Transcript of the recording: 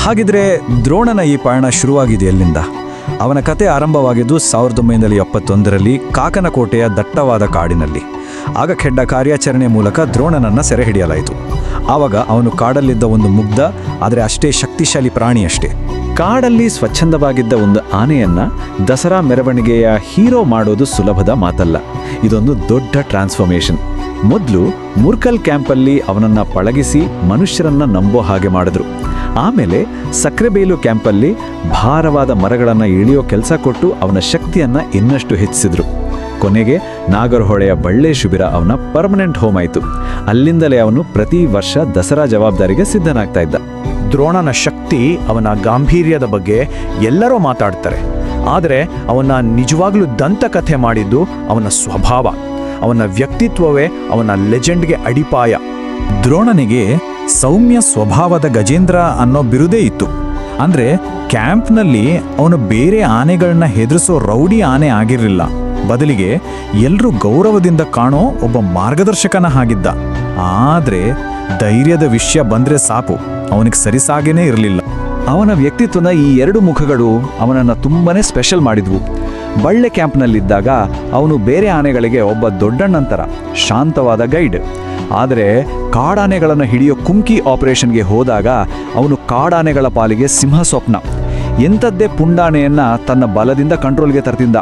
ಹಾಗಿದ್ರೆ ದ್ರೋಣನ ಈ ಪಯಣ ಶುರುವಾಗಿದೆ ಎಲ್ಲಿಂದ? ಅವನ ಕತೆ ಆರಂಭವಾಗಿದ್ದು 1971ರಲ್ಲಿ ಕಾಕನಕೋಟೆಯ ದಟ್ಟವಾದ ಕಾಡಿನಲ್ಲಿ. ಆಗ ಕೆಡ್ಡ ಕಾರ್ಯಾಚರಣೆ ಮೂಲಕ ದ್ರೋಣನನ್ನು ಸೆರೆ ಹಿಡಿಯಲಾಯಿತು. ಆವಾಗ ಅವನು ಕಾಡಲ್ಲಿದ್ದ ಒಂದು ಮುಗ್ಧ ಆದರೆ ಅಷ್ಟೇ ಶಕ್ತಿಶಾಲಿ ಪ್ರಾಣಿಯಷ್ಟೇ. ಕಾಡಲ್ಲಿ ಸ್ವಚ್ಛಂದವಾಗಿದ್ದ ಒಂದು ಆನೆಯನ್ನ ದಸರಾ ಮೆರವಣಿಗೆಯ ಹೀರೋ ಮಾಡೋದು ಸುಲಭದ ಮಾತಲ್ಲ. ಇದೊಂದು ದೊಡ್ಡ ಟ್ರಾನ್ಸ್ಫಾರ್ಮೇಷನ್. ಮೊದಲು ಮುರ್ಕಲ್ ಕ್ಯಾಂಪಲ್ಲಿ ಅವನನ್ನ ಪಳಗಿಸಿ ಮನುಷ್ಯರನ್ನ ನಂಬೋ ಹಾಗೆ ಮಾಡಿದ್ರು. ಆಮೇಲೆ ಸಕ್ರೆಬೇಲು ಕ್ಯಾಂಪಲ್ಲಿ ಭಾರವಾದ ಮರಗಳನ್ನು ಇಳಿಯೋ ಕೆಲಸ ಕೊಟ್ಟು ಅವನ ಶಕ್ತಿಯನ್ನ ಇನ್ನಷ್ಟು ಹೆಚ್ಚಿಸಿದ್ರು. ಕೊನೆಗೆ ನಾಗರಹೊಳೆಯ ಬಳ್ಳೆ ಶಿಬಿರ ಅವನ ಪರ್ಮನೆಂಟ್ ಹೋಮ್ ಆಯಿತು. ಅಲ್ಲಿಂದಲೇ ಅವನು ಪ್ರತಿ ವರ್ಷ ದಸರಾ ಜವಾಬ್ದಾರಿಗೆ ಸಿದ್ಧನಾಗ್ತಾ ಇದ್ದ. ದ್ರೋಣನ ಶಕ್ತಿ, ಅವನ ಗಾಂಭೀರ್ಯದ ಬಗ್ಗೆ ಎಲ್ಲರೂ ಮಾತಾಡ್ತಾರೆ. ಆದರೆ ಅವನ ನಿಜವಾಗ್ಲೂ ದಂತಕಥೆ ಮಾಡಿದ್ದು ಅವನ ಸ್ವಭಾವ. ಅವನ ವ್ಯಕ್ತಿತ್ವವೇ ಅವನ ಲೆಜೆಂಡ್ಗೆ ಅಡಿಪಾಯ. ದ್ರೋಣನಿಗೆ ಸೌಮ್ಯ ಸ್ವಭಾವದ ಗಜೇಂದ್ರ ಅನ್ನೋ ಬಿರುದೇ ಇತ್ತು. ಅಂದ್ರೆ ಕ್ಯಾಂಪ್ನಲ್ಲಿ ಅವನು ಬೇರೆ ಆನೆಗಳನ್ನ ಹೆದರಿಸೋ ರೌಡಿ ಆನೆ ಆಗಿರಲಿಲ್ಲ. ಬದಲಿಗೆ ಎಲ್ಲರೂ ಗೌರವದಿಂದ ಕಾಣೋ ಒಬ್ಬ ಮಾರ್ಗದರ್ಶಕನ ಹಾಗಿದ್ದ. ಆದ್ರೆ ಧೈರ್ಯದ ವಿಷಯ ಬಂದ್ರೆ ಸಾಕು, ಅವನಿಗೆ ಸರಿಸಾಗೇನೇ ಇರಲಿಲ್ಲ. ಅವನ ವ್ಯಕ್ತಿತ್ವದ ಈ ಎರಡು ಮುಖಗಳು ಅವನನ್ನು ತುಂಬಾನೇ ಸ್ಪೆಷಲ್ ಮಾಡಿದ್ವು. ಬಳ್ಳೆ ಕ್ಯಾಂಪ್ನಲ್ಲಿದ್ದಾಗ ಅವನು ಬೇರೆ ಆನೆಗಳಿಗೆ ಒಬ್ಬ ದೊಡ್ಡಣ್ಣಂತರ ಶಾಂತವಾದ ಗೈಡ್. ಆದರೆ ಕಾಡಾನೆಗಳನ್ನು ಹಿಡಿಯೋ ಕುಮ್ಕಿ ಆಪರೇಷನ್ಗೆ ಹೋದಾಗ ಅವನು ಕಾಡಾನೆಗಳ ಪಾಲಿಗೆ ಸಿಂಹ ಸ್ವಪ್ನ. ಎಂಥದ್ದೇ ಪುಂಡಾನೆಯನ್ನ ತನ್ನ ಬಲದಿಂದ ಕಂಟ್ರೋಲ್ಗೆ ತರ್ತಿದ್ದ.